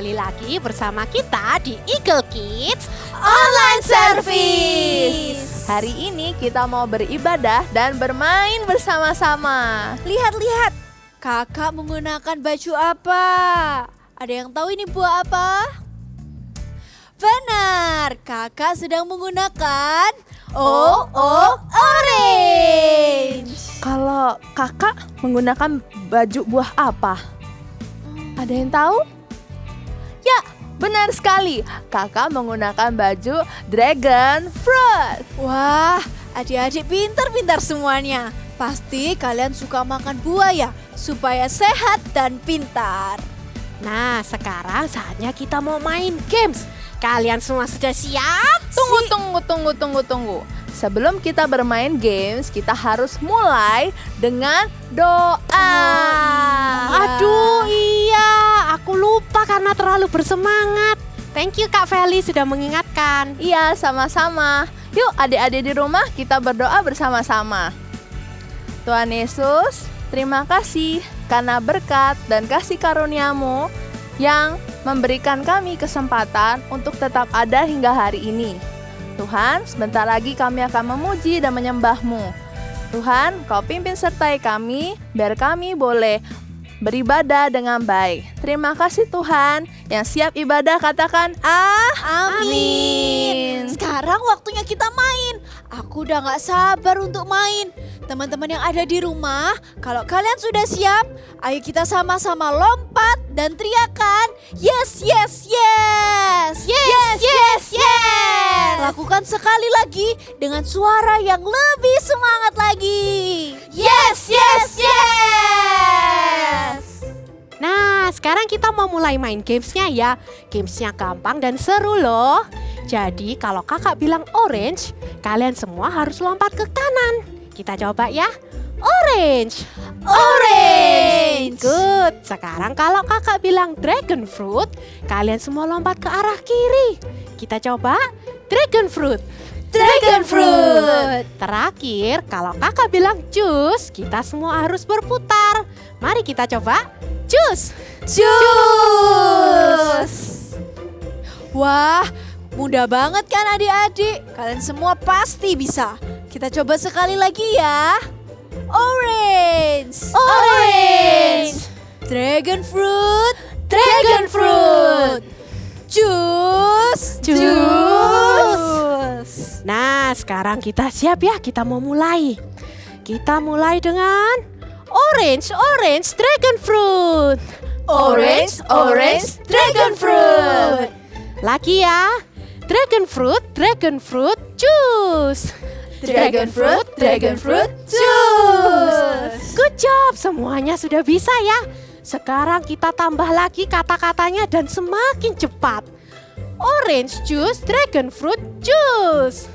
kembali lagi bersama kita di Eagle Kids Online Service. Hari ini kita mau beribadah dan bermain bersama-sama. Lihat-lihat, kakak menggunakan baju apa? Ada yang tahu ini buah apa? Benar, kakak sedang menggunakan orange. Kalau kakak menggunakan baju buah apa? Ada yang tahu? Ya, benar sekali. Kakak menggunakan baju dragon fruit. Wah, adik-adik pintar-pintar semuanya. Pasti kalian suka makan buah ya, supaya sehat dan pintar. Nah, sekarang saatnya kita mau main games. Kalian semua sudah siap? Tunggu. Sebelum kita bermain games, kita harus mulai dengan doa. Aduh, iya. Aku lupa karena terlalu bersemangat. Thank you Kak Feli sudah mengingatkan. Iya, sama-sama. Yuk adik-adik di rumah kita berdoa bersama-sama. Tuhan Yesus, terima kasih karena berkat dan kasih karunia-Mu yang memberikan kami kesempatan untuk tetap ada hingga hari ini. Tuhan, sebentar lagi kami akan memuji dan menyembah-Mu. Tuhan, Kau pimpin sertai kami, biar kami boleh beribadah dengan baik. Terima kasih Tuhan. Yang siap ibadah katakan Amin. Sekarang waktunya kita main. Aku udah gak sabar untuk main. Teman-teman yang ada di rumah, kalau kalian sudah siap, ayo kita sama-sama lompat dan teriakan yes, yes, yes. Yes, yes, yes. Lakukan sekali lagi dengan suara yang lebih semangat lagi. Yes, yes, yes. Nah, sekarang kita mau mulai main gamesnya ya. Gamesnya gampang dan seru loh. Jadi kalau kakak bilang orange, kalian semua harus lompat ke kanan. Kita coba ya. Orange. Orange. Good. Sekarang kalau kakak bilang dragon fruit, kalian semua lompat ke arah kiri. Kita coba dragon fruit. Dragon fruit. Terakhir, kalau kakak bilang jus, kita semua harus berputar. Mari kita coba jus. Jus. Wah, mudah banget kan adik-adik? Kalian semua pasti bisa. Kita coba sekali lagi ya. Orange. Orange. Dragon fruit. Dragon fruit. Jus. Jus. Nah, sekarang kita siap ya, kita mau mulai. Kita mulai dengan orange, dragon fruit. Orange, dragon fruit. Lagi ya. Dragon fruit, jus. Dragon fruit, jus. Good job, semuanya sudah bisa ya. Sekarang kita tambah lagi kata-katanya dan semakin cepat. Orange juice, dragon fruit juice.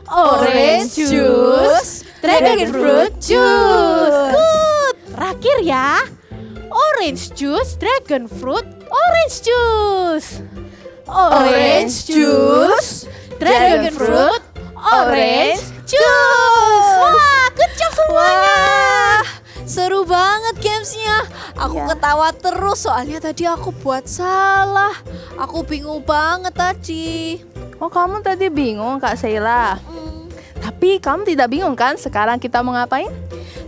Orange juice, dragon fruit juice. Good. Terakhir ya. Orange juice, dragon fruit, orange juice. Orange juice, dragon fruit, orange juice. Wah, good job semuanya. Wah, seru banget gamesnya. Aku Iya. ketawa terus soalnya tadi aku buat salah. Aku bingung banget tadi. Oh, kamu tadi bingung Kak Sheila. Tapi kamu tidak bingung kan sekarang kita mau ngapain?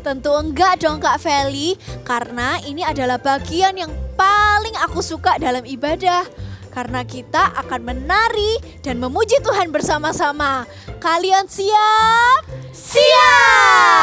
Tentu enggak dong Kak Feli, karena ini adalah bagian yang paling aku suka dalam ibadah. Karena kita akan menari dan memuji Tuhan bersama-sama. Kalian siap? Siap.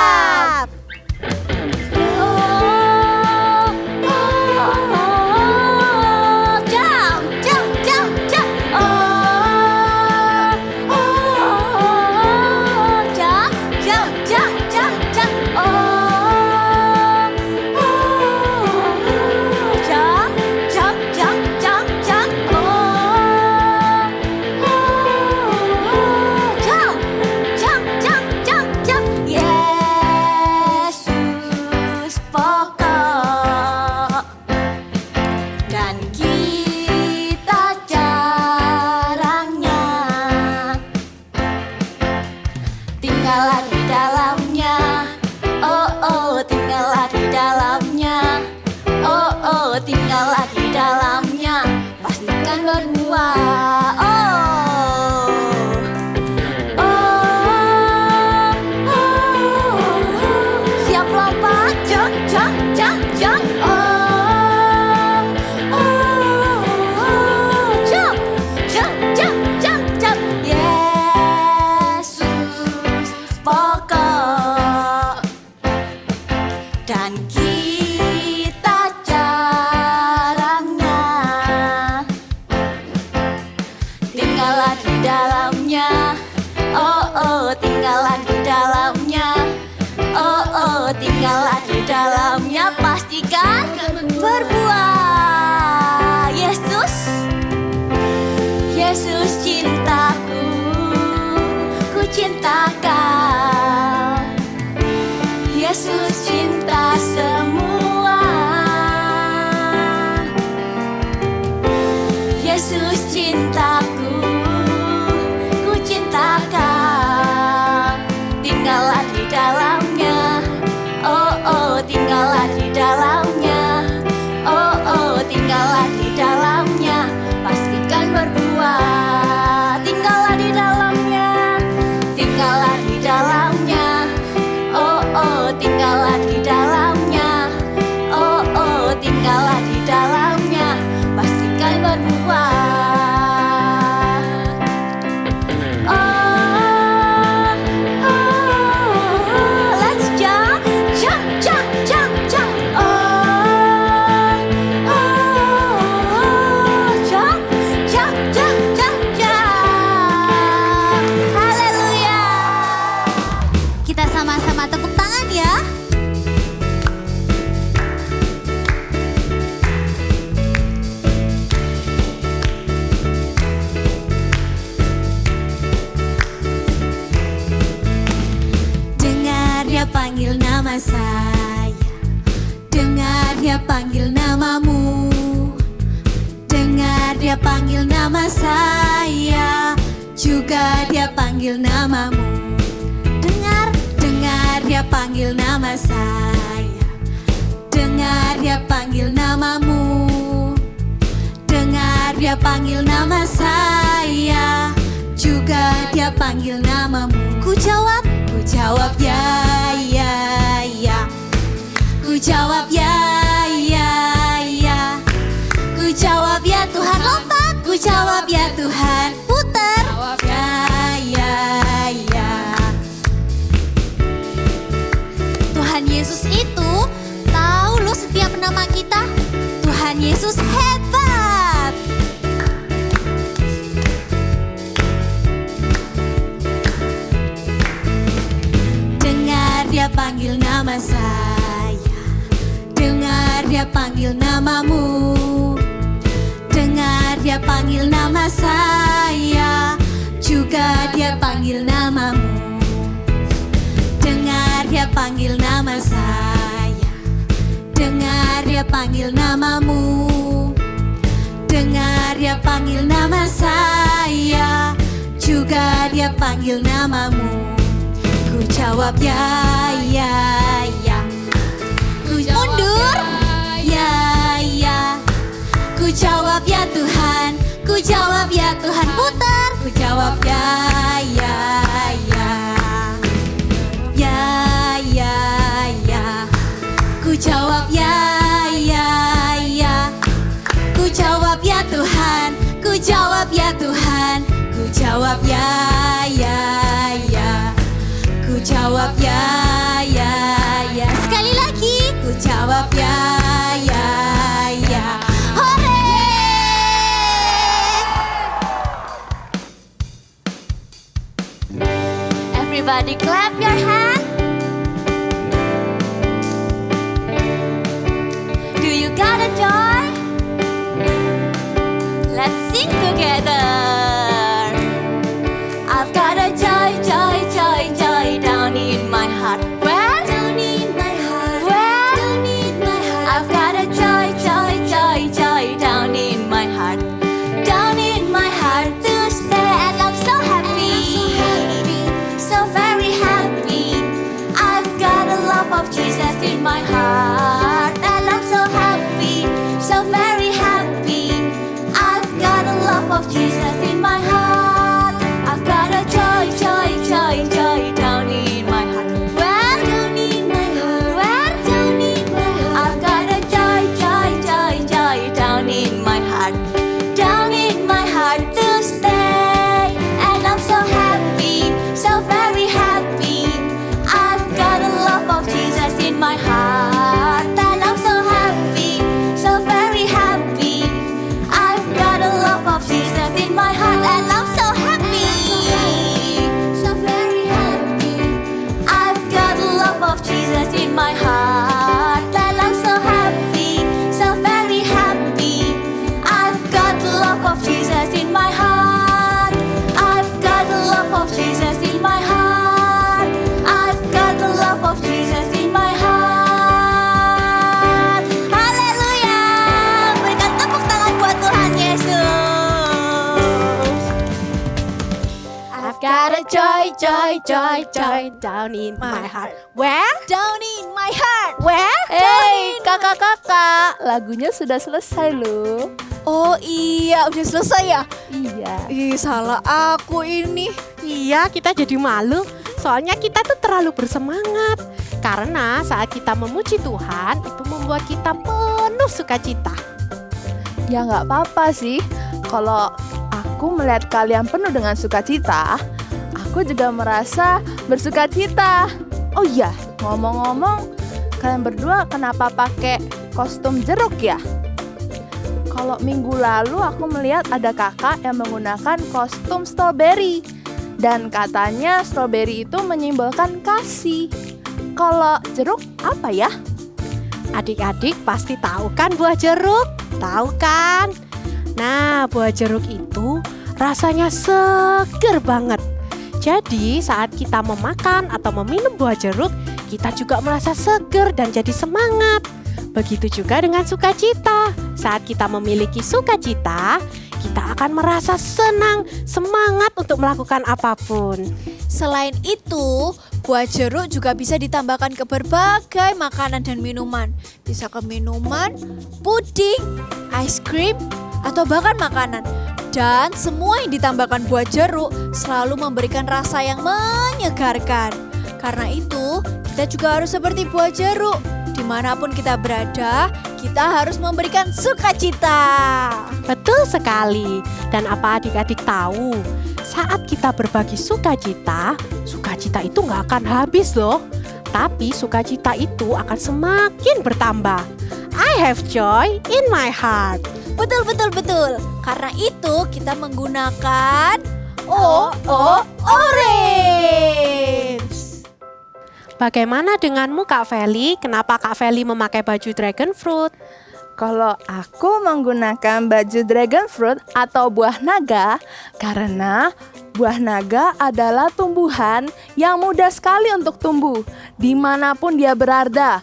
dalamnya. Oh oh, tinggallah di dalamnya. Oh oh, tinggallah di dalamnya. Pastikan berbuah. Yesus, Yesus cintaku, ku cinta kau. Yesus cinta semua. Yesus cintaku, ku cinta kau. Tinggallah di dalamnya. Oh oh, tinggallah di dalamnya. Oh oh, tinggallah di dalamnya. Pastikan berbuah. Tinggallah di dalamnya. Tinggallah di dalamnya. Oh oh, tinggallah di dalamnya. Oh oh, tinggallah di dalamnya. Pastikan berbuah. Oh, oh, let's jump, jump, jump, jump, jump. Oh, oh, jump, jump, jump, jump, jump. Haleluya. Kita sama-sama tepuk tangan ya. Dengar dia panggil nama saya. Dengar dia panggil namamu. Dengar dia panggil nama saya. Juga dia panggil namamu. Dengar, dengar dia panggil nama saya. Dengar dia panggil namamu. Dengar dia panggil nama saya. Juga dia panggil namamu. Ku jawab ya, ya, ya. Ku jawab ya, ya, ya. Ku jawab ya Tuhan, lompat. Ku jawab ya Tuhan, putar. Ya, ya, ya. Tuhan Yesus itu tahu loh setiap nama kita. Tuhan Yesus hebat. Dengar dia panggil nama saya. Dengar dia panggil namamu. Dengar dia panggil nama saya. Juga dia panggil namamu. Dengar dia panggil nama saya. Dengar dia panggil namamu. Dengar dia panggil nama saya. Juga dia panggil namamu. Ku jawab ya, ya, ya. Ku mundur, ya, ya. Ku jawab ya Tuhan. Ku jawab ya Tuhan, putar. Ku jawab ya, ya, ya. Ya, ya, ya. Ku jawab ya, ya, ya. Ku jawab ya Tuhan. Ku jawab ya Tuhan. Ku jawab ya, ya, ya. Ku jawab ya, ya, ya. Sekali lagi. Ku jawab ya, ya, ya. Hore! Everybody clap your hand. Do you got a joy? Let's sing together. I've got a joy, joy, joy, joy down in my heart. Where? Down in my heart. Where? Down in my heart. I've got a joy, joy, joy, joy down in my heart. Down in my heart to stay, and I'm so happy, so very happy. I've got a love of Jesus in my heart, and I'm so happy, so very happy. I've got a love of Jesus in my Got a joy, joy, joy, joy down in my heart. Where? Down in my heart. Where? Hey, kakak-kakak, lagunya sudah selesai loh. Oh iya, udah selesai ya? Iya. Ih, salah aku ini. Iya, kita jadi malu. Soalnya kita tuh terlalu bersemangat. Karena saat kita memuji Tuhan, itu membuat kita penuh sukacita. Ya nggak apa-apa sih. Kalau aku melihat kalian penuh dengan sukacita, aku juga merasa bersukacita. Oh iya, ngomong-ngomong, kalian berdua kenapa pakai kostum jeruk ya? Kalau minggu lalu aku melihat ada kakak yang menggunakan kostum strawberry. Dan katanya strawberry itu menyimbolkan kasih. Kalau jeruk apa ya? Adik-adik pasti tahu kan buah jeruk? Tahu kan? Nah, buah jeruk itu rasanya seger banget. Jadi saat kita memakan atau meminum buah jeruk, kita juga merasa seger dan jadi semangat. Begitu juga dengan sukacita. Saat kita memiliki sukacita, kita akan merasa senang, semangat untuk melakukan apapun. Selain itu, buah jeruk juga bisa ditambahkan ke berbagai makanan dan minuman. Bisa ke minuman, puding, ice cream, atau bahkan makanan. Dan semua yang ditambahkan buah jeruk selalu memberikan rasa yang menyegarkan. Karena itu, kita juga harus seperti buah jeruk. Dimanapun kita berada, kita harus memberikan sukacita. Betul sekali. Dan apa adik-adik tahu? Saat kita berbagi sukacita, sukacita itu nggak akan habis loh. Tapi sukacita itu akan semakin bertambah. I have joy in my heart. Betul. Karena itu kita menggunakan orange. Bagaimana denganmu Kak Feli? Kenapa Kak Feli memakai baju dragon fruit? Kalau aku menggunakan baju dragon fruit atau buah naga, karena buah naga adalah tumbuhan yang mudah sekali untuk tumbuh dimanapun dia berada.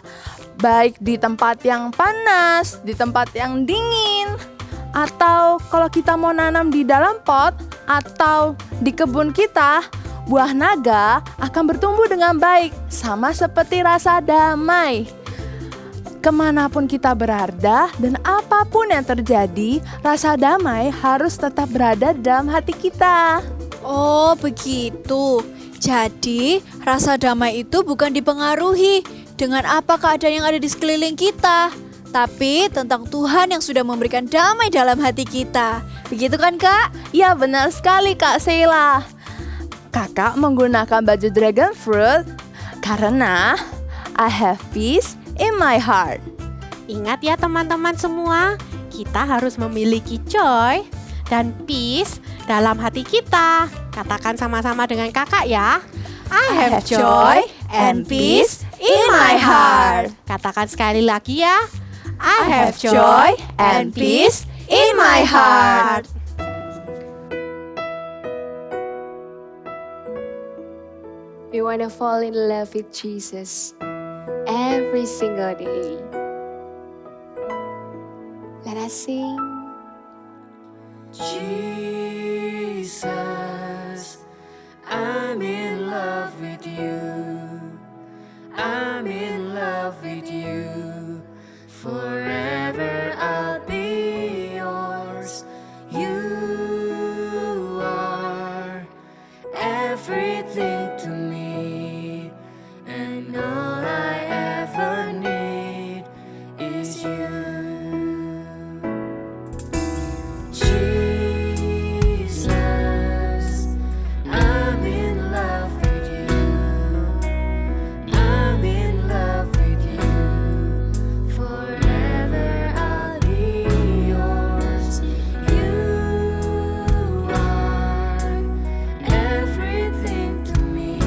Baik di tempat yang panas, di tempat yang dingin, atau kalau kita mau nanam di dalam pot atau di kebun kita, buah naga akan bertumbuh dengan baik, sama seperti rasa damai. Kemanapun kita berada dan apapun yang terjadi, rasa damai harus tetap berada dalam hati kita. Oh, begitu. Jadi, rasa damai itu bukan dipengaruhi dengan apa keadaan yang ada di sekeliling kita, tapi tentang Tuhan yang sudah memberikan damai dalam hati kita. Begitu kan, Kak? Ya, benar sekali Kak Sheila. Kakak menggunakan baju dragon fruit karena I have peace in my heart. Ingat ya teman-teman semua, kita harus memiliki joy dan peace dalam hati kita. Katakan sama-sama dengan kakak ya. I have joy and peace in my heart. Katakan sekali lagi ya. I have joy and peace in my heart. We want to fall in love with Jesus every single day. Let us sing. Jesus, I'm in love with you. I'm in love with you. Forever I'll be yours. You are everything to me, and all I ever need is you. Jesus, I'm in love with you. I'm in love with you. Forever I'll be yours. You are everything to me,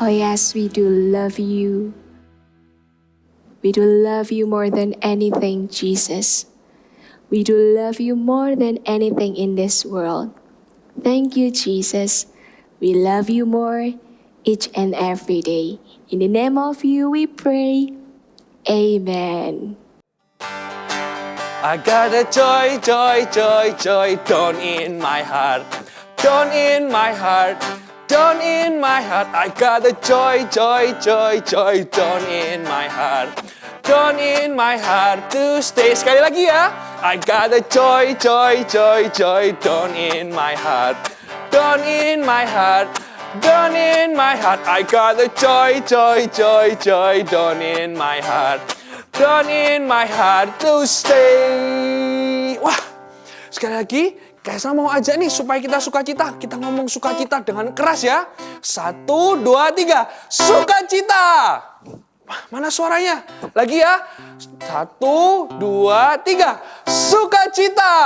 Oh yes, we do love you. We do love you more than anything, Jesus. We do love you more than anything in this world. Thank you, Jesus. We love you more each and every day. In the name of you we pray. Amen. I got a joy, joy, joy, joy down in my heart, down in my heart, down in my heart. I got a joy, joy, joy, joy down in my heart, down in my heart to stay. Sekali lagi ya. I got a joy, joy, joy, joy down in my heart, down in my heart, down in my heart. I got a joy, joy, joy, joy down in my heart, down in my heart to stay. Wah, sekali lagi, Kaisa mau ajak nih supaya kita sukacita. Kita ngomong sukacita dengan keras ya. 1, 2, 3, sukacita. Wah, mana suaranya? Lagi ya. 1, 2, 3, sukacita.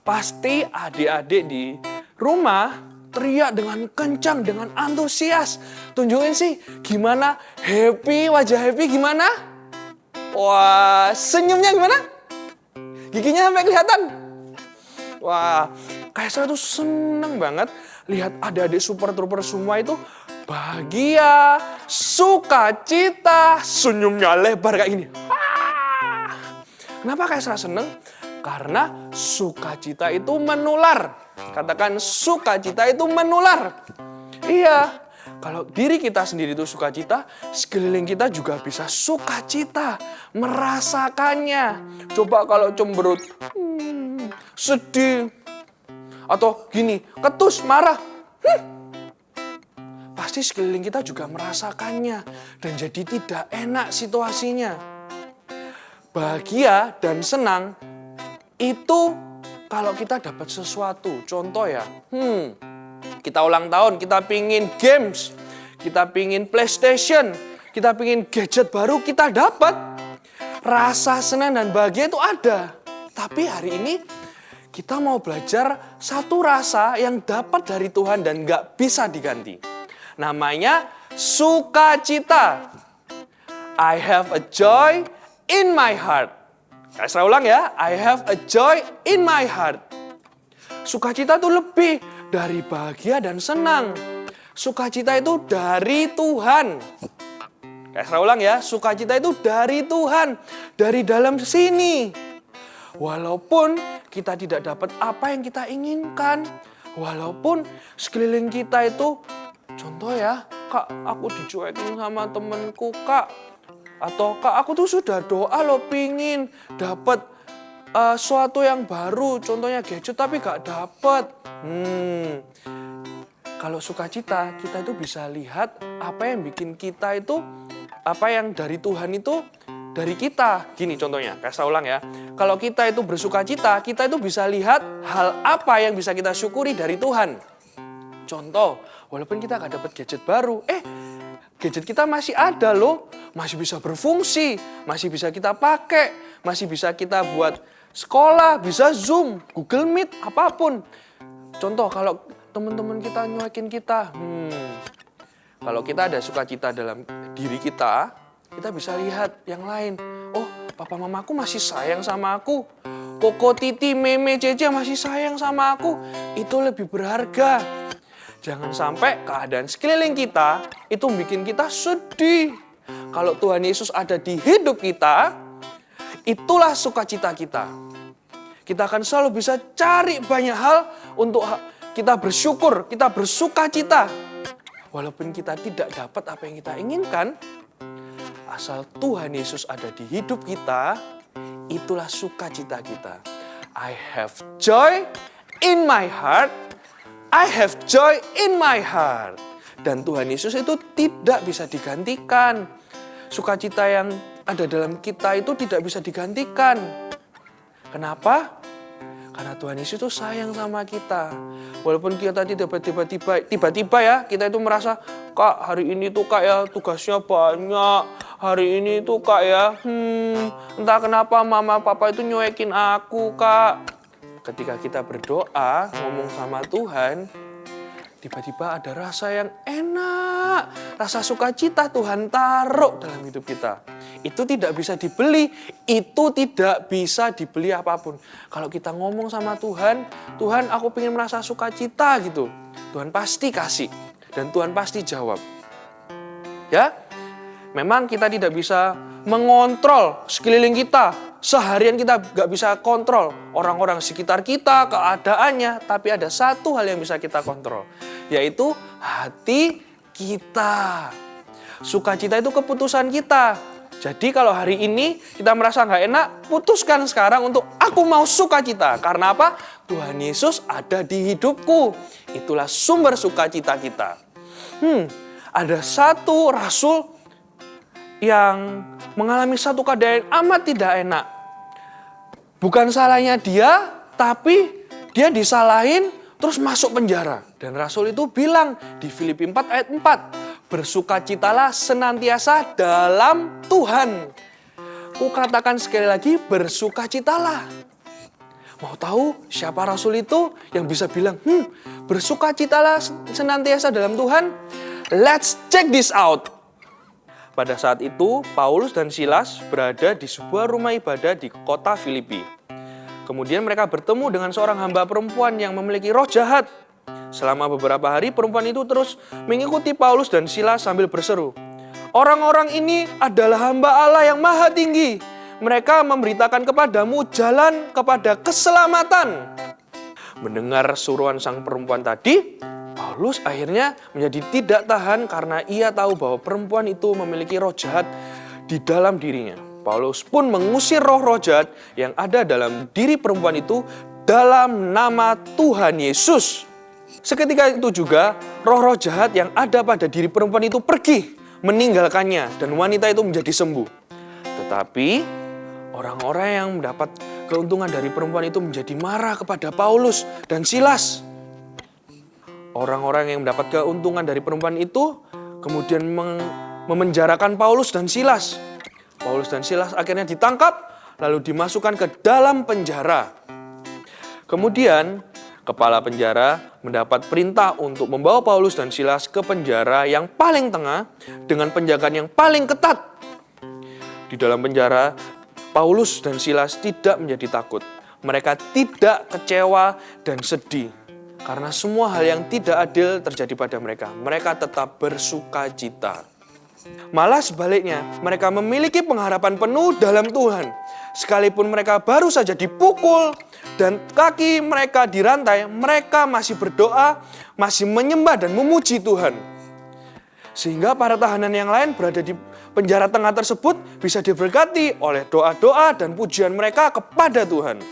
Pasti adik-adik di rumah teriak dengan kencang, dengan antusias. Tunjukin sih gimana happy, wajah happy gimana? Wah, senyumnya gimana? Giginya sampai kelihatan. Wah, Kaisa tuh seneng banget lihat adik-adik Super Trooper semua itu bahagia, sukacita, senyumnya lebar kayak gini. Kenapa Kaisa seneng? Karena sukacita itu menular. Katakan sukacita itu menular. Iya, kalau diri kita sendiri itu sukacita, sekeliling kita juga bisa sukacita, merasakannya. Coba kalau cemberut, sedih, atau gini, ketus, marah, pasti sekeliling kita juga merasakannya dan jadi tidak enak situasinya. Bahagia dan senang itu kalau kita dapat sesuatu. Contoh ya, kita ulang tahun, kita pingin games, kita pingin PlayStation, kita pingin gadget baru, kita dapat. Rasa senang dan bahagia itu ada. Tapi hari ini kita mau belajar satu rasa yang dapat dari Tuhan dan gak bisa diganti. Namanya sukacita. I have a joy in my heart. Saya ulang ya, I have a joy in my heart. Sukacita itu lebih dari bahagia dan senang. Sukacita itu dari Tuhan. Saya ulang ya, sukacita itu dari Tuhan, dari dalam sini. Walaupun kita tidak dapat apa yang kita inginkan, walaupun sekeliling kita itu, contoh ya, Kak, aku dicuekin sama temenku, Kak. Atau Kak, aku tuh sudah doa loh pingin dapat sesuatu yang baru, contohnya gadget tapi gak dapat. Kalau sukacita, kita itu bisa lihat apa yang bikin kita itu, apa yang dari Tuhan itu dari kita. Gini contohnya, saya ulang ya. Kalau kita itu bersukacita, kita itu bisa lihat hal apa yang bisa kita syukuri dari Tuhan. Contoh, walaupun kita gak dapat gadget baru, gadget kita masih ada loh, masih bisa berfungsi, masih bisa kita pakai, masih bisa kita buat sekolah, bisa Zoom, Google Meet, apapun. Contoh kalau teman-teman kita nyuekin kita, kalau kita ada sukacita dalam diri kita bisa lihat yang lain. Oh, papa mamaku masih sayang sama aku. Koko, Titi, Meme, Cece masih sayang sama aku. Itu lebih berharga. Jangan sampai keadaan sekeliling kita itu bikin kita sedih. Kalau Tuhan Yesus ada di hidup kita, itulah sukacita kita. Kita akan selalu bisa cari banyak hal untuk kita bersyukur, kita bersukacita. Walaupun kita tidak dapat apa yang kita inginkan, asal Tuhan Yesus ada di hidup kita, itulah sukacita kita. I have joy in my heart. I have joy in my heart. Dan Tuhan Yesus itu tidak bisa digantikan. Sukacita yang ada dalam kita itu tidak bisa digantikan. Kenapa? Karena Tuhan Yesus itu sayang sama kita. Walaupun kita tiba-tiba ya, kita itu merasa, Kak, hari ini tuh Kak ya tugasnya banyak. Hari ini tuh Kak ya, entah kenapa mama papa itu nyuekin aku, Kak. Ketika kita berdoa, ngomong sama Tuhan, tiba-tiba ada rasa yang enak, rasa sukacita Tuhan taruh dalam hidup kita. Itu tidak bisa dibeli, itu tidak bisa dibeli apapun. Kalau kita ngomong sama Tuhan, Tuhan aku pengen merasa sukacita gitu, Tuhan pasti kasih dan Tuhan pasti jawab. Ya, memang kita tidak bisa mengontrol sekeliling kita. Seharian kita gak bisa kontrol orang-orang sekitar kita, keadaannya. Tapi ada satu hal yang bisa kita kontrol, yaitu hati kita. Sukacita itu keputusan kita. Jadi kalau hari ini kita merasa gak enak, putuskan sekarang untuk aku mau sukacita. Karena apa? Tuhan Yesus ada di hidupku. Itulah sumber sukacita kita. Ada satu rasul yang mengalami satu keadaan amat tidak enak. Bukan salahnya dia, tapi dia disalahin terus masuk penjara. Dan rasul itu bilang di Filipi 4 ayat 4, bersukacitalah senantiasa dalam Tuhan. Ku katakan sekali lagi, bersukacitalah. Mau tahu siapa rasul itu yang bisa bilang, bersukacitalah senantiasa dalam Tuhan? Let's check this out. Pada saat itu, Paulus dan Silas berada di sebuah rumah ibadah di kota Filipi. Kemudian mereka bertemu dengan seorang hamba perempuan yang memiliki roh jahat. Selama beberapa hari, perempuan itu terus mengikuti Paulus dan Silas sambil berseru, "Orang-orang ini adalah hamba Allah yang maha tinggi. Mereka memberitakan kepadamu jalan kepada keselamatan." Mendengar suruhan sang perempuan tadi, Paulus akhirnya menjadi tidak tahan karena ia tahu bahwa perempuan itu memiliki roh jahat di dalam dirinya. Paulus pun mengusir roh-roh jahat yang ada dalam diri perempuan itu dalam nama Tuhan Yesus. Seketika itu juga roh-roh jahat yang ada pada diri perempuan itu pergi meninggalkannya dan wanita itu menjadi sembuh. Tetapi orang-orang yang mendapat keuntungan dari perempuan itu menjadi marah kepada Paulus dan Silas. Orang-orang yang mendapat keuntungan dari perempuan itu kemudian memenjarakan Paulus dan Silas. Paulus dan Silas akhirnya ditangkap lalu dimasukkan ke dalam penjara. Kemudian kepala penjara mendapat perintah untuk membawa Paulus dan Silas ke penjara yang paling tengah dengan penjagaan yang paling ketat. Di dalam penjara, Paulus dan Silas tidak menjadi takut. Mereka tidak kecewa dan sedih. Karena semua hal yang tidak adil terjadi pada mereka. Mereka tetap bersukacita. Malah sebaliknya, mereka memiliki pengharapan penuh dalam Tuhan. Sekalipun mereka baru saja dipukul dan kaki mereka dirantai, mereka masih berdoa, masih menyembah dan memuji Tuhan. Sehingga para tahanan yang lain berada di penjara tengah tersebut bisa diberkati oleh doa-doa dan pujian mereka kepada Tuhan.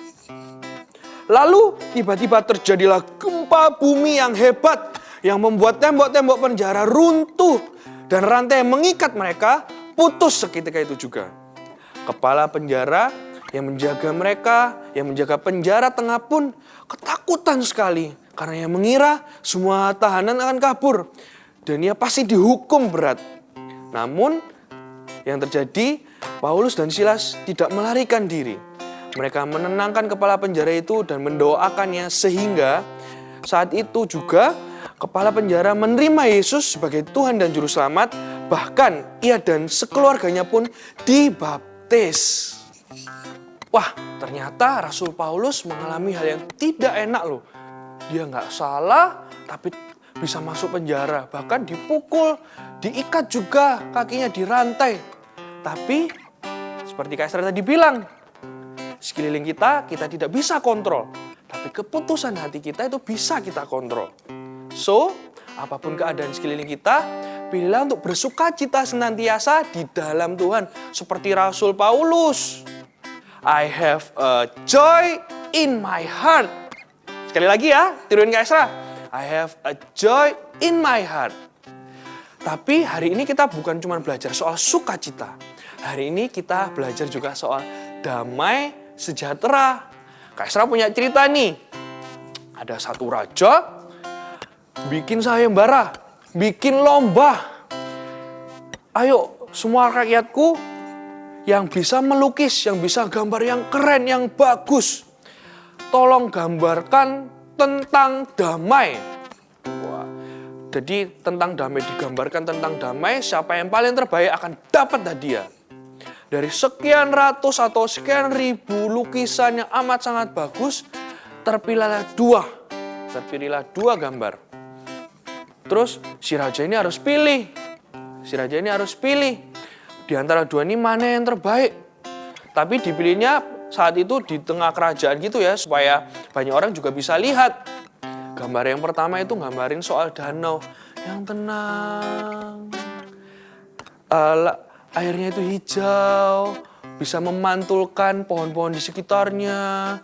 Lalu tiba-tiba terjadilah gempa bumi yang hebat yang membuat tembok-tembok penjara runtuh dan rantai yang mengikat mereka putus seketika itu juga. Kepala penjara yang menjaga mereka, yang menjaga penjara tengah pun ketakutan sekali karena ia mengira semua tahanan akan kabur dan ia pasti dihukum berat. Namun yang terjadi, Paulus dan Silas tidak melarikan diri. Mereka menenangkan kepala penjara itu dan mendoakannya sehingga saat itu juga kepala penjara menerima Yesus sebagai Tuhan dan Juru Selamat. Bahkan ia dan sekeluarganya pun dibaptis. Wah, ternyata Rasul Paulus mengalami hal yang tidak enak loh. Dia nggak salah tapi bisa masuk penjara. Bahkan dipukul, diikat juga, kakinya dirantai. Tapi seperti Kak Esther tadi bilang, sekeliling kita tidak bisa kontrol. Tapi keputusan hati kita itu bisa kita kontrol. So, apapun keadaan sekeliling kita, pilihlah untuk bersukacita senantiasa di dalam Tuhan. Seperti Rasul Paulus. I have a joy in my heart. Sekali lagi ya, tiruin Kak Esra. I have a joy in my heart. Tapi hari ini kita bukan cuma belajar soal sukacita. Hari ini kita belajar juga soal damai sejahtera. Kak Esra punya cerita nih. Ada satu raja bikin sayembara, bikin lomba. Ayo semua rakyatku yang bisa melukis, yang bisa gambar yang keren, yang bagus, tolong gambarkan tentang damai. Wah, Jadi tentang damai, digambarkan tentang damai, siapa yang paling terbaik akan dapat hadiah. Dari sekian ratus atau sekian ribu lukisan yang amat sangat bagus, terpilihlah dua gambar. Terus si raja ini harus pilih. Di antara dua ini mana yang terbaik. Tapi dipilihnya saat itu di tengah kerajaan gitu ya, supaya banyak orang juga bisa lihat. Gambar yang pertama itu gambarin soal danau yang tenang. Airnya itu hijau, bisa memantulkan pohon-pohon di sekitarnya.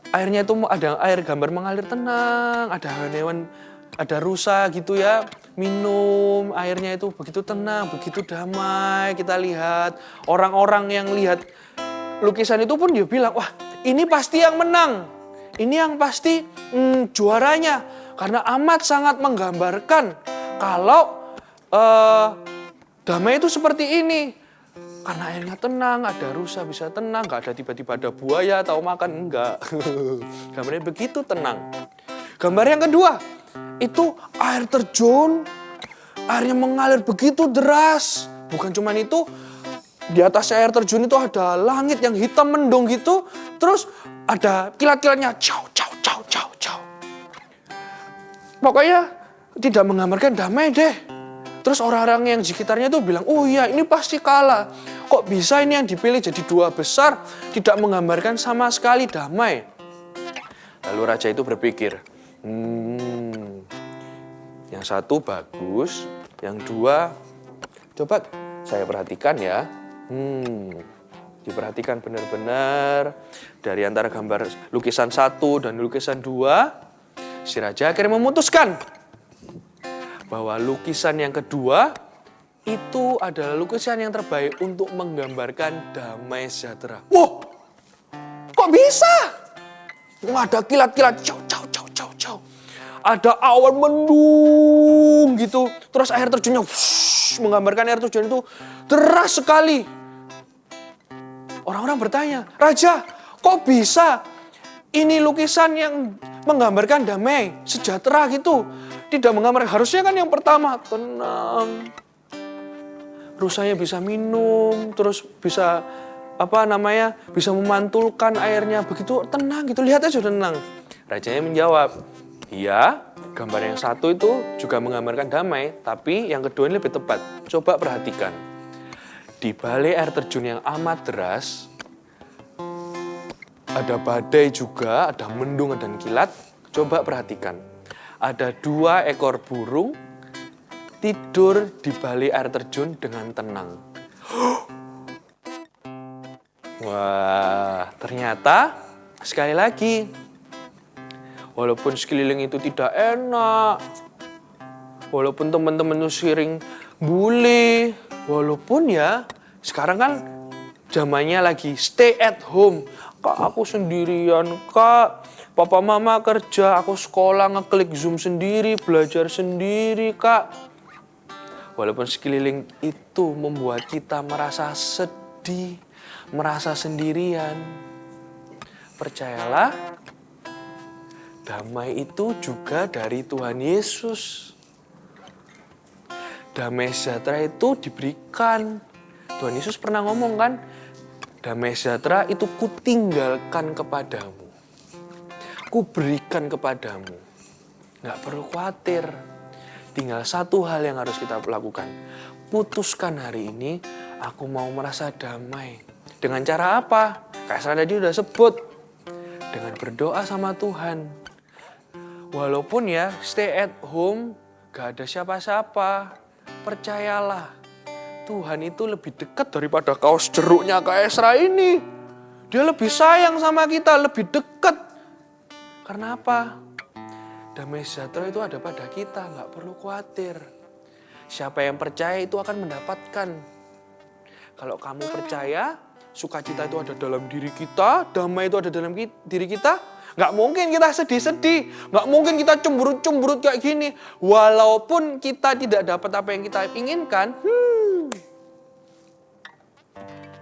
Airnya itu ada air gambar mengalir tenang, ada hewan, ada rusa gitu ya, minum airnya itu begitu tenang, begitu damai. Kita lihat orang-orang yang lihat lukisan itu pun dia bilang, wah ini pasti yang menang. Ini yang pasti juaranya, karena amat sangat menggambarkan kalau damai itu seperti ini. Karena airnya tenang, ada rusa bisa tenang, nggak ada tiba-tiba ada buaya atau makan, enggak. Gambarnya begitu tenang. Gambar yang kedua, itu air terjun, airnya mengalir begitu deras. Bukan cuma itu, di atas air terjun itu ada langit yang hitam mendung gitu, terus ada kilat-kilatnya, ciao. Pokoknya tidak menggambarkan damai deh. Terus orang-orang yang di sekitarnya tuh bilang, oh iya ini pasti kalah. Kok bisa ini yang dipilih jadi dua besar, tidak menggambarkan sama sekali damai. Lalu raja itu berpikir, yang satu bagus, yang dua, coba saya perhatikan ya. Diperhatikan benar-benar dari antara gambar lukisan 1 dan lukisan 2, si raja akhirnya memutuskan bahwa lukisan yang kedua itu adalah lukisan yang terbaik untuk menggambarkan damai sejahtera. Wah, kok bisa? Ada kilat-kilat, ciao. Ada awan mendung gitu, terus air terjunnya menggambarkan air terjun itu deras sekali. Orang-orang bertanya, Raja, kok bisa ini lukisan yang menggambarkan damai, sejahtera gitu? Tidak menggambarkan, harusnya kan yang pertama, tenang. Rusanya bisa minum, terus bisa bisa memantulkan airnya, begitu tenang gitu, lihat aja tenang. Rajanya menjawab, iya, gambar yang satu itu juga menggambarkan damai, tapi yang kedua ini lebih tepat. Coba perhatikan. Di balik air terjun yang amat deras, ada badai juga, ada mendung dan kilat. Coba perhatikan. Ada 2 ekor burung tidur di balik air terjun dengan tenang. Wah, ternyata sekali lagi, walaupun sekeliling itu tidak enak, walaupun teman-teman itu sering bully, walaupun ya sekarang kan zamannya lagi stay at home. Kak, aku sendirian, Kak. Papa mama kerja, aku sekolah ngeklik Zoom sendiri, belajar sendiri, Kak. Walaupun sekeliling itu membuat kita merasa sedih, merasa sendirian. Percayalah, damai itu juga dari Tuhan Yesus. Damai sejahtera itu diberikan. Tuhan Yesus pernah ngomong kan, damai sejahtera itu kutinggalkan kepadamu. Kuberikan kepadamu. Nggak perlu khawatir. Tinggal satu hal yang harus kita lakukan. Putuskan hari ini, aku mau merasa damai. Dengan cara apa? Kayak saya tadi udah sebut. Dengan berdoa sama Tuhan. Walaupun ya stay at home, gak ada siapa-siapa. Percayalah, Tuhan itu lebih dekat daripada kaos jeruknya Kak Esra ini. Dia lebih sayang sama kita, lebih dekat. Karena apa? Damai sejahtera itu ada pada kita, gak perlu khawatir. Siapa yang percaya itu akan mendapatkan. Kalau kamu percaya, sukacita itu ada dalam diri kita, damai itu ada dalam diri kita, gak mungkin kita sedih-sedih, gak mungkin kita cemberut-cemberut kayak gini. Walaupun kita tidak dapat apa yang kita inginkan,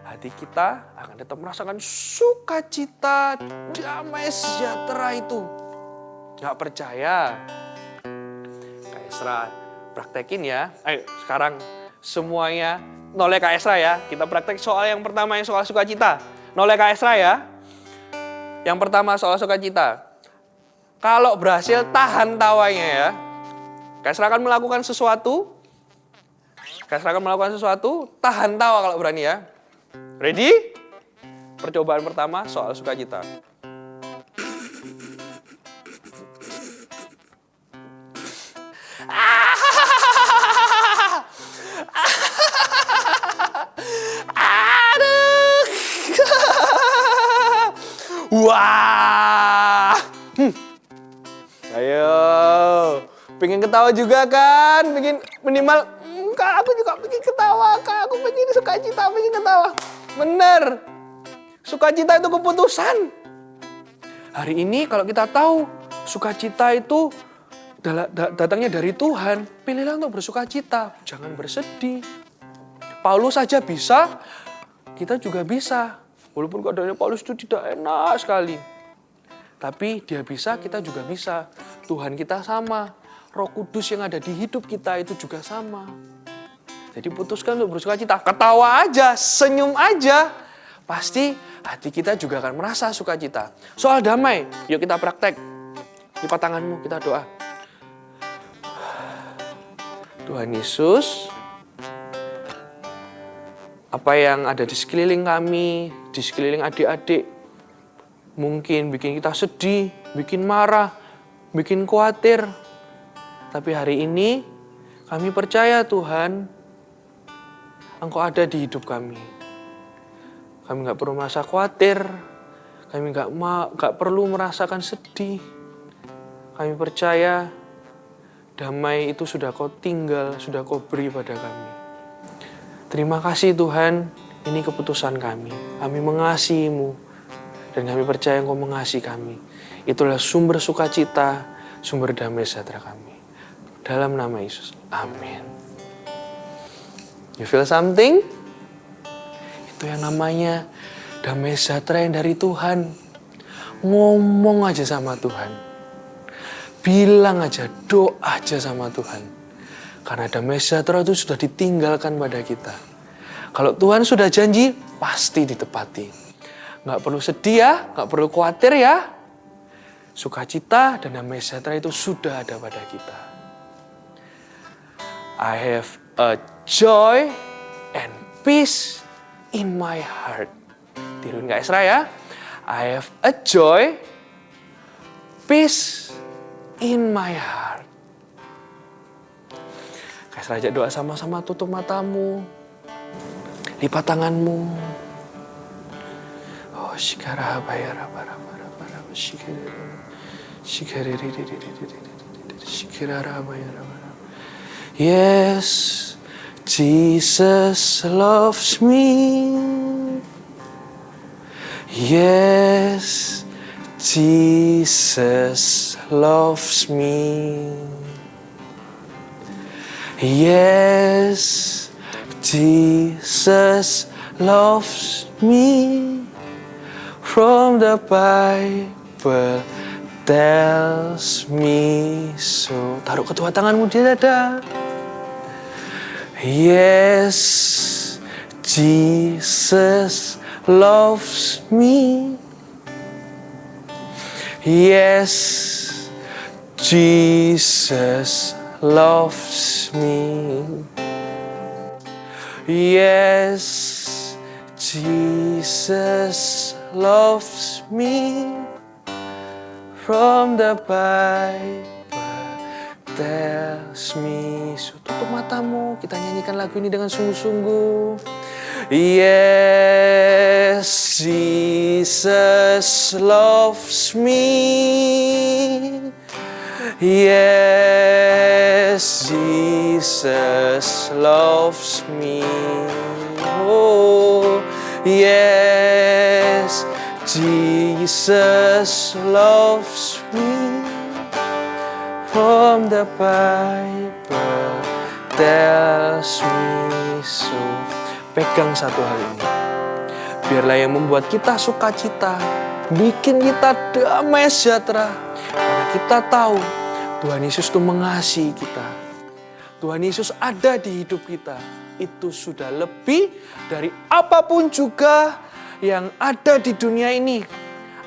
hati kita akan tetap merasakan sukacita, damai sejahtera itu. Gak percaya? Kayak Esra praktekin ya. Ayo sekarang semuanya nolnya Kak Esra ya. Kita praktek soal yang pertama yang soal sukacita. Nolnya Kak Esra ya. Yang pertama soal sukacita. Kalau berhasil tahan tawanya ya. Kak Esra akan melakukan sesuatu. Tahan tawa kalau berani ya. Ready? Percobaan pertama soal sukacita. Aduh. Wah. Ayo. Pengen ketawa juga kan? Pengen minimal Kak, aku juga pengen ketawa. Kak, aku pengen sukacita, pengen ketawa. Bener. Sukacita itu keputusan. Hari ini kalau kita tahu sukacita itu datangnya dari Tuhan, pilihlah untuk bersukacita, jangan bersedih. Paulus saja bisa, kita juga bisa. Walaupun keadaannya Paulus itu tidak enak sekali. Tapi dia bisa, kita juga bisa. Tuhan kita sama. Roh Kudus yang ada di hidup kita itu juga sama. Jadi putuskan untuk bersukacita. Ketawa aja, senyum aja. Pasti hati kita juga akan merasa sukacita. Soal damai, yuk kita praktek. Lipat tanganmu, kita doa. Tuhan Yesus, apa yang ada di sekeliling kami, di sekeliling adik-adik, mungkin bikin kita sedih, bikin marah, bikin khawatir. Tapi hari ini kami percaya Tuhan, Engkau ada di hidup kami. Kami gak perlu merasa khawatir, kami gak perlu merasakan sedih. Kami percaya damai itu sudah Kau tinggal, sudah Kau beri pada kami. Terima kasih Tuhan, ini keputusan kami. Kami mengasihi-Mu dan kami percaya Engkau mengasihi kami. Itulah sumber sukacita, sumber damai sejahtera kami. Dalam nama Yesus, amin. You feel something? Itu yang namanya damai sejahtera yang dari Tuhan. Ngomong aja sama Tuhan. Bilang aja, doa aja sama Tuhan. Karena damai sejahtera itu sudah ditinggalkan pada kita. Kalau Tuhan sudah janji, pasti ditepati. Nggak perlu sedih ya, nggak perlu khawatir ya. Sukacita dan damai sejahtera itu sudah ada pada kita. I have a joy and peace in my heart. Tiruin Kak Esra ya. I have a joy, peace in my heart. Kak Esra ajak doa sama-sama, tutup matamu. Lipat tanganmu. Oh, shikara bayara bara bara shikara. Shikara shikara bayara bara. Yes, Jesus loves me. Yes, Jesus loves me. Yes, Jesus loves me. From the Bible tells me so. Taruh kedua tanganmu di dada. Yes, Jesus loves me. Yes, Jesus loves me. Yes, Jesus loves me. From the Bible tells me so. Tutup matamu, kita nyanyikan lagu ini dengan sungguh-sungguh. Yes, Jesus loves me. Yes, Jesus loves me. Oh, yes, Jesus loves me. From the Bible tells me so. Pegang satu hal ini. Biarlah yang membuat kita sukacita, bikin kita damai sejahtera. Karena kita tahu Tuhan Yesus itu mengasihi kita. Tuhan Yesus ada di hidup kita, itu sudah lebih dari apapun juga yang ada di dunia ini.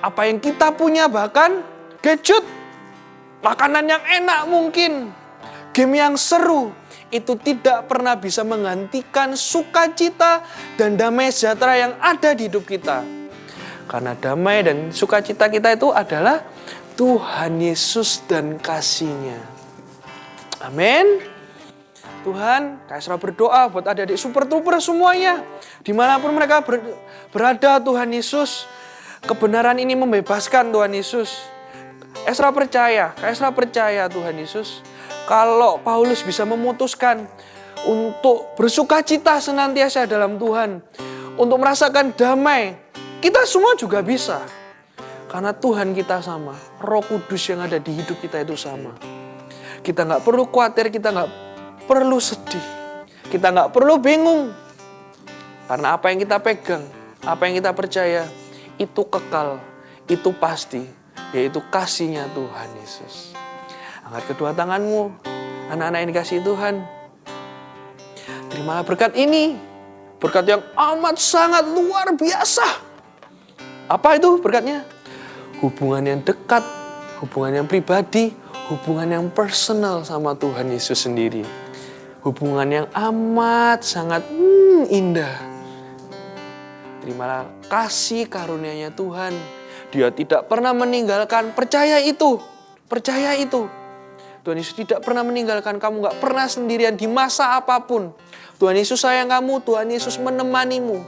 Apa yang kita punya, bahkan gadget, makanan yang enak mungkin, game yang seru, itu tidak pernah bisa menggantikan sukacita dan damai sejahtera yang ada di hidup kita. Karena damai dan sukacita kita itu adalah Tuhan Yesus dan kasih-Nya. Amin. Tuhan, Kak Esra berdoa buat adik-adik Super Trooper semuanya. Dimanapun mereka berada, Tuhan Yesus, kebenaran ini membebaskan, Tuhan Yesus. Esra percaya, Kak Esra percaya, Tuhan Yesus, kalau Paulus bisa memutuskan untuk bersukacita senantiasa dalam Tuhan, untuk merasakan damai, kita semua juga bisa. Karena Tuhan kita sama, Roh Kudus yang ada di hidup kita itu sama. Kita nggak perlu khawatir, kita nggak perlu sedih, kita nggak perlu bingung. Karena apa yang kita pegang, apa yang kita percaya, itu kekal, itu pasti, yaitu kasih-Nya Tuhan Yesus. Angkat kedua tanganmu, anak-anak yang dikasihi Tuhan. Terimalah berkat ini, berkat yang amat sangat luar biasa. Apa itu berkatnya? Hubungan yang dekat, hubungan yang pribadi, hubungan yang personal sama Tuhan Yesus sendiri. Hubungan yang amat sangat indah. Terimalah kasih karunia-Nya Tuhan. Dia tidak pernah meninggalkan, percaya itu. Percaya itu. Tuhan Yesus tidak pernah meninggalkan kamu, gak pernah sendirian di masa apapun. Tuhan Yesus sayang kamu, Tuhan Yesus menemanimu.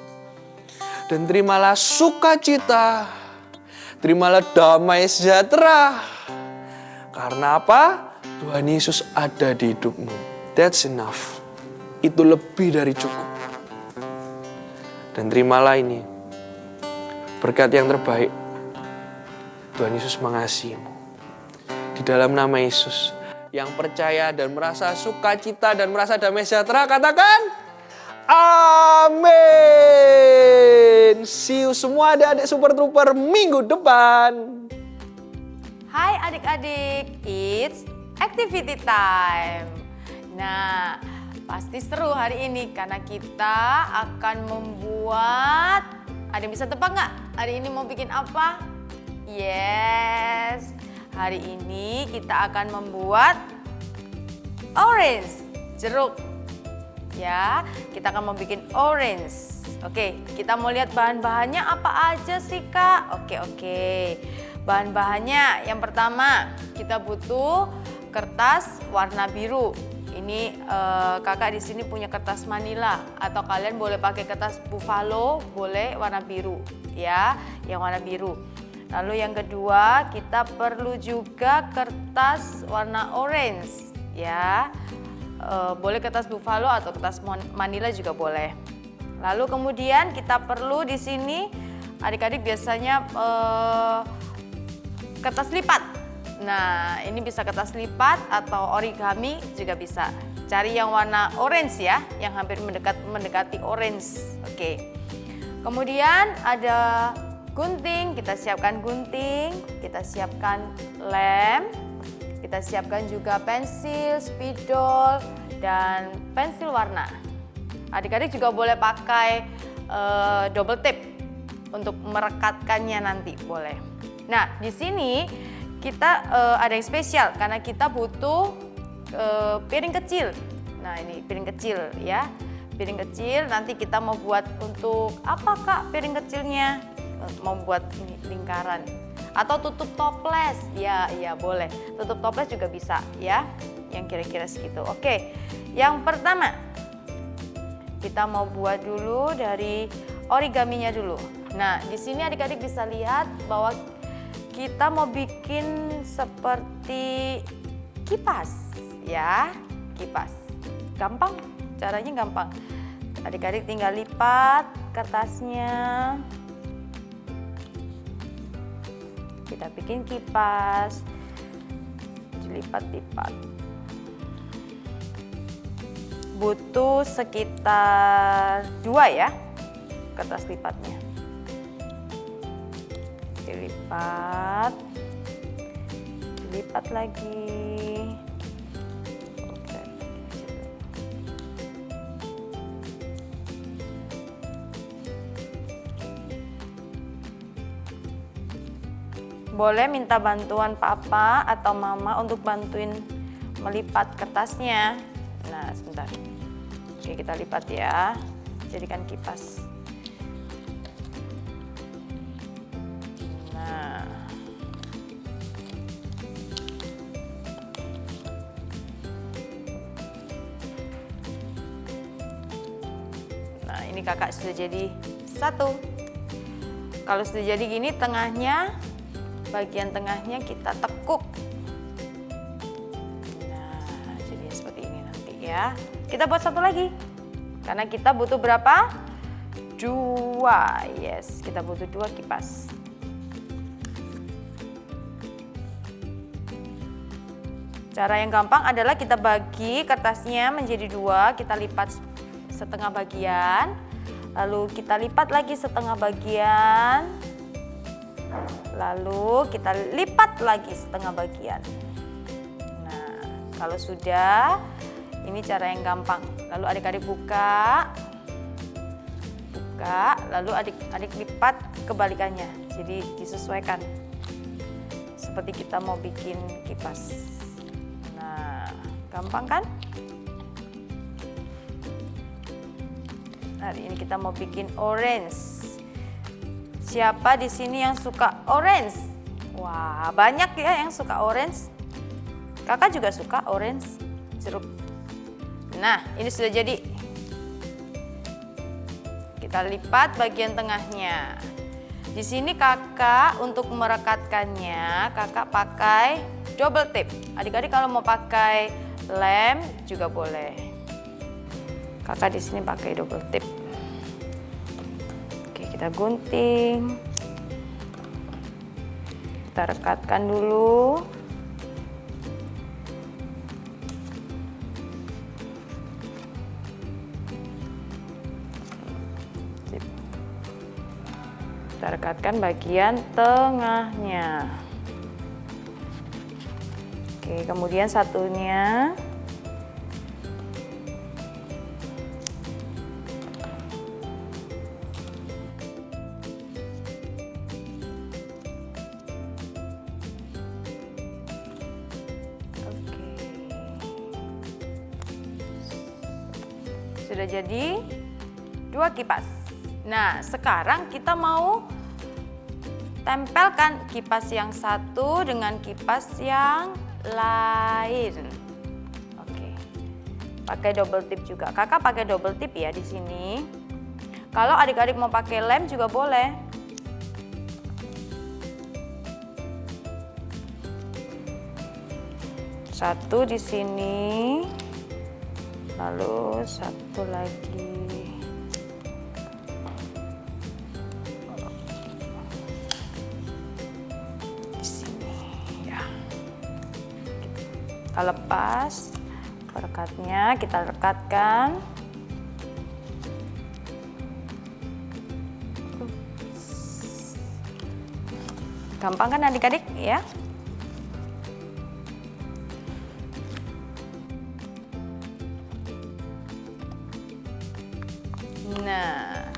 Dan terimalah sukacita, terimalah damai sejahtera. Karena apa? Tuhan Yesus ada di hidupmu. That's enough. Itu lebih dari cukup. Dan terimalah ini, berkat yang terbaik. Tuhan Yesus mengasihimu. Di dalam nama Yesus, yang percaya dan merasa sukacita dan merasa damai sejahtera, katakan amin. See you semua adik-adik Super Trooper minggu depan. Hai adik-adik, it's activity time. Nah, pasti seru hari ini karena kita akan membuat, ada yang bisa tebak nggak? Hari ini mau bikin apa? Yes, hari ini kita akan membuat orange, jeruk. Ya, kita akan membuat orange. Oke, kita mau lihat bahan-bahannya apa aja sih Kak? Oke. Bahan-bahannya yang pertama kita butuh kertas warna biru. Ini kakak di sini punya kertas manila atau kalian boleh pakai kertas buffalo, boleh warna biru ya, yang warna biru. Lalu yang kedua kita perlu juga kertas warna orange ya, boleh kertas buffalo atau kertas manila juga boleh. Lalu kemudian kita perlu di sini adik-adik biasanya kertas lipat. Nah, ini bisa kertas lipat atau origami juga bisa. Cari yang warna orange ya, yang hampir mendekati orange. Oke. Kemudian ada gunting, kita siapkan gunting, kita siapkan lem, kita siapkan juga pensil, spidol, dan pensil warna. Adik-adik juga boleh pakai double tape untuk merekatkannya nanti, boleh. Nah, di sini kita ada yang spesial karena kita butuh piring kecil. Nah, ini piring kecil ya. Piring kecil nanti kita mau buat untuk apa Kak piring kecilnya? Mau buat ini lingkaran atau tutup toples. Ya, boleh. Tutup toples juga bisa ya. Yang kira-kira segitu. Oke. Yang pertama kita mau buat dulu dari origaminya dulu. Nah, di sini adik-adik bisa lihat bahwa kita mau bikin seperti kipas ya, kipas. Gampang, caranya gampang. Adik-adik tinggal lipat kertasnya. Kita bikin kipas, dilipat-lipat. Butuh sekitar 2 ya kertas lipatnya. Dilipat lagi. Oke, boleh minta bantuan papa atau mama untuk bantuin melipat kertasnya. Nah, sebentar. Oke, kita lipat ya. Jadikan kipas. Nah. Nah, ini kakak sudah jadi satu. Kalau sudah jadi gini, tengahnya, bagian tengahnya kita tekuk. Nah, jadi seperti ini nanti ya. Kita buat satu lagi. Karena kita butuh berapa? 2. Yes, kita butuh 2 kipas. Cara yang gampang adalah kita bagi kertasnya menjadi 2, kita lipat setengah bagian. Lalu kita lipat lagi setengah bagian. Lalu kita lipat lagi setengah bagian. Nah, kalau sudah, ini cara yang gampang. Lalu adik-adik buka, lalu adik-adik lipat kebalikannya. Jadi disesuaikan. Seperti kita mau bikin kipas. Nah, gampang kan? Hari ini kita mau bikin orange. Siapa di sini yang suka orange? Wah, banyak ya yang suka orange. Kakak juga suka orange, jeruk. Nah, ini sudah jadi. Kita lipat bagian tengahnya. Di sini kakak untuk merekatkannya, kakak pakai double tip. Adik-adik kalau mau pakai lem juga boleh. Kakak di sini pakai double tip. Oke, kita gunting. Kita rekatkan dulu. Kita rekatkan bagian tengahnya. Oke, kemudian satunya. Sudah jadi 2 kipas. Nah, sekarang kita mau tempelkan kipas yang satu dengan kipas yang lain. Oke. Pakai double tip juga. Kakak pakai double tip ya di sini. Kalau adik-adik mau pakai lem juga boleh. Satu di sini. Lalu satu lagi. Di sini ya. Kita lepas perekatnya, kita rekatkan. Gampang kan adik-adik ya? Nah,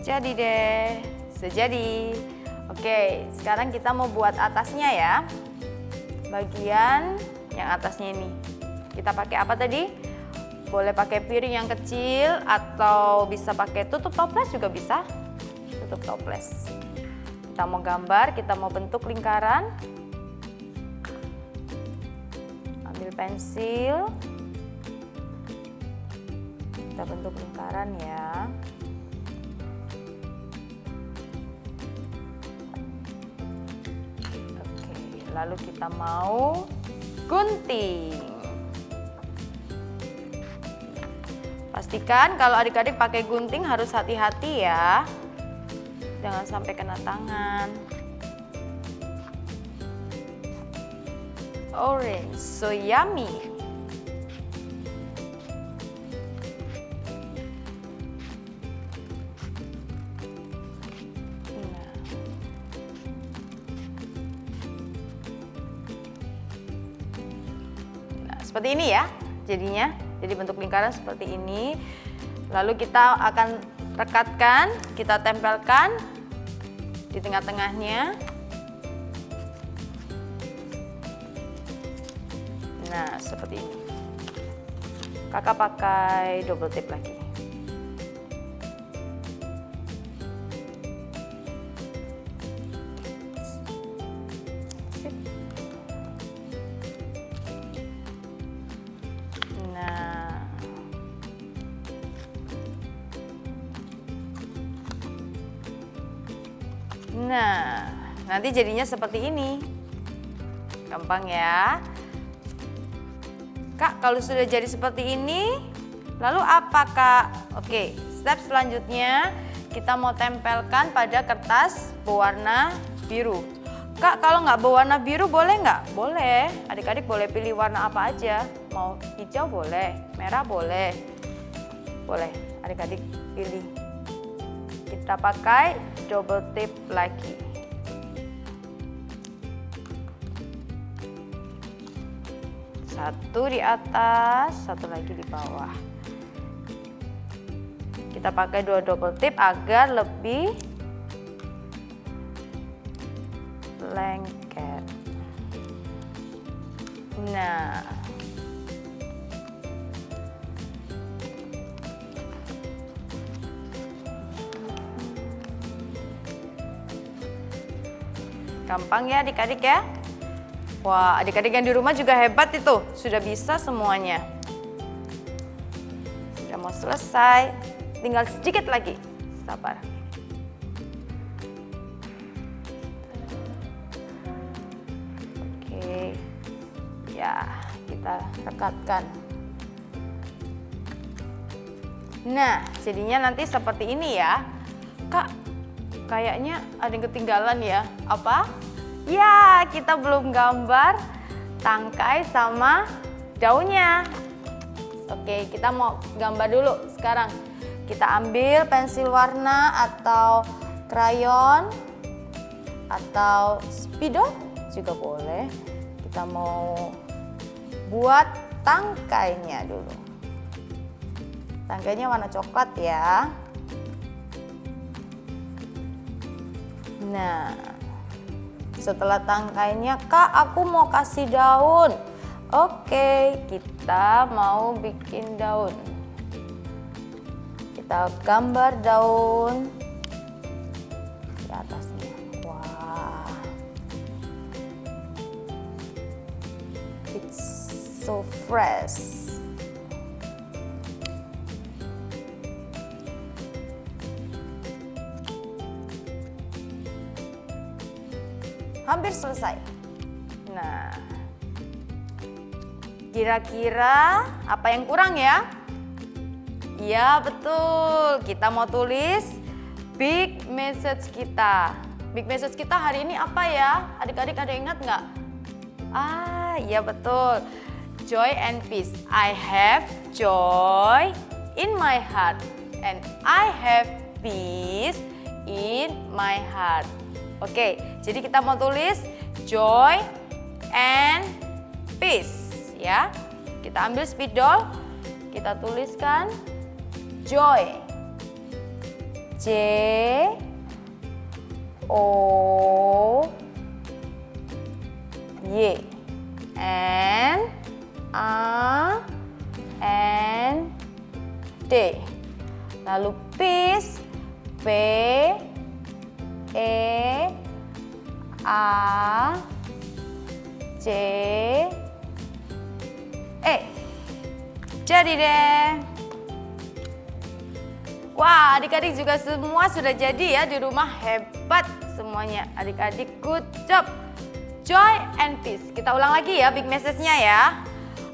jadi deh, sejadi. Oke, sekarang kita mau buat atasnya ya. Bagian yang atasnya ini. Kita pakai apa tadi? Boleh pakai piring yang kecil atau bisa pakai tutup toples juga bisa. Tutup toples. Kita mau gambar, kita mau bentuk lingkaran. Ambil pensil. Kita bentuk lingkaran ya. Oke, lalu kita mau gunting. Pastikan kalau adik-adik pakai gunting harus hati-hati ya. Jangan sampai kena tangan. Orange, so yummy. Seperti ini ya jadinya, jadi bentuk lingkaran seperti ini. Lalu kita akan rekatkan, kita tempelkan di tengah-tengahnya. Nah, seperti ini. Kakak pakai double tip lagi. Sip. Nah, nanti jadinya seperti ini. Gampang ya. Kak, kalau sudah jadi seperti ini, lalu apa Kak? Oke, step selanjutnya kita mau tempelkan pada kertas berwarna biru. Kak, kalau nggak berwarna biru boleh nggak? Boleh, adik-adik boleh pilih warna apa aja. Mau hijau boleh, merah boleh. Boleh, adik-adik pilih. Kita pakai double tip lagi. Satu di atas, satu lagi di bawah. Kita pakai 2 double tip agar lebih lengket. Nah, gampang ya adik-adik ya. Wah, adik-adik yang di rumah juga hebat itu, sudah bisa semuanya. Sudah mau selesai, tinggal sedikit lagi, sabar. Oke, ya kita rekatkan. Nah, jadinya nanti seperti ini ya. Kak, kayaknya ada yang ketinggalan ya. Apa? Ya, kita belum gambar tangkai sama daunnya. Oke, kita mau gambar dulu sekarang. Kita ambil pensil warna atau krayon atau spidol juga boleh. Kita mau buat tangkainya dulu. Tangkainya warna coklat ya. Nah, setelah tangkainya, Kak, aku mau kasih daun. Oke, kita mau bikin daun. Kita gambar daun di atasnya. Wah, it's so fresh. Hampir selesai. Nah, kira-kira apa yang kurang ya? Iya betul, kita mau tulis big message kita. Big message kita hari ini apa ya? Adik-adik ada yang ingat nggak? Ah, iya betul. Joy and peace. I have joy in my heart and I have peace in my heart. Oke, jadi kita mau tulis joy and peace ya. Kita ambil spidol, kita tuliskan joy. J O Y and A N D. Lalu peace P E A C E. Jadi deh. Wah, adik-adik juga semua sudah jadi ya di rumah, hebat semuanya. Adik-adik good job. Joy and peace. Kita ulang lagi ya big message-nya ya.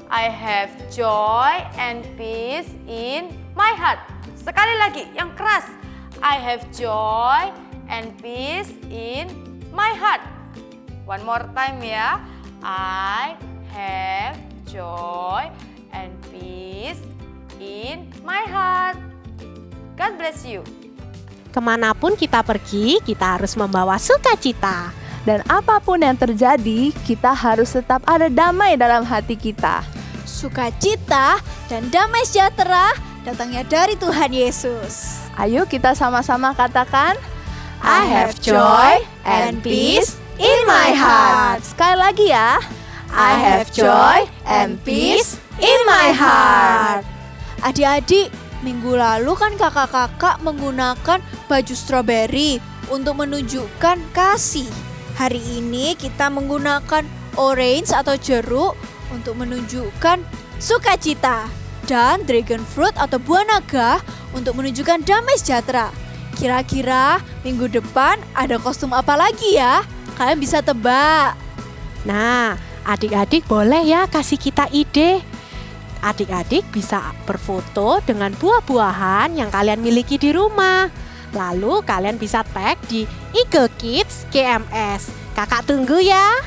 I have joy and peace in my heart. Sekali lagi yang keras. I have joy and peace in my heart. One more time ya. I have joy and peace in my heart. God bless you. Kemanapun kita pergi, kita harus membawa sukacita. Dan apapun yang terjadi, kita harus tetap ada damai dalam hati kita. Sukacita dan damai sejahtera datangnya dari Tuhan Yesus. Ayo kita sama-sama katakan, I have joy and peace in my heart. Sekali lagi ya. I have joy and peace in my heart. Adik-adik, minggu lalu kan kakak-kakak menggunakan baju strawberry untuk menunjukkan kasih. Hari ini kita menggunakan orange atau jeruk untuk menunjukkan sukacita. Dan dragon fruit atau buah naga untuk menunjukkan damai sejahtera. Kira-kira minggu depan ada kostum apa lagi ya? Kalian bisa tebak. Nah, adik-adik boleh ya kasih kita ide. Adik-adik bisa berfoto dengan buah-buahan yang kalian miliki di rumah. Lalu kalian bisa tag di Eagle Kids GMS. Kakak tunggu ya.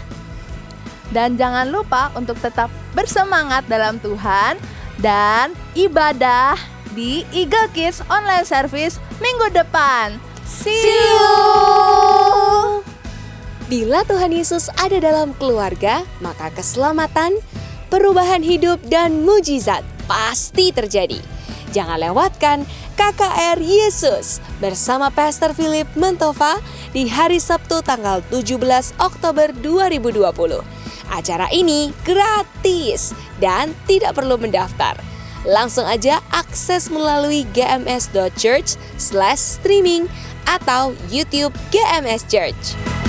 Dan jangan lupa untuk tetap bersemangat dalam Tuhan dan ibadah di Eagle Kids Online Service minggu depan. See you! Bila Tuhan Yesus ada dalam keluarga, maka keselamatan, perubahan hidup, dan mujizat pasti terjadi. Jangan lewatkan KKR Yesus bersama Pastor Philip Mentova di hari Sabtu tanggal 17 Oktober 2020. Acara ini gratis dan tidak perlu mendaftar. Langsung aja akses melalui gms.church/streaming atau YouTube GMS Church.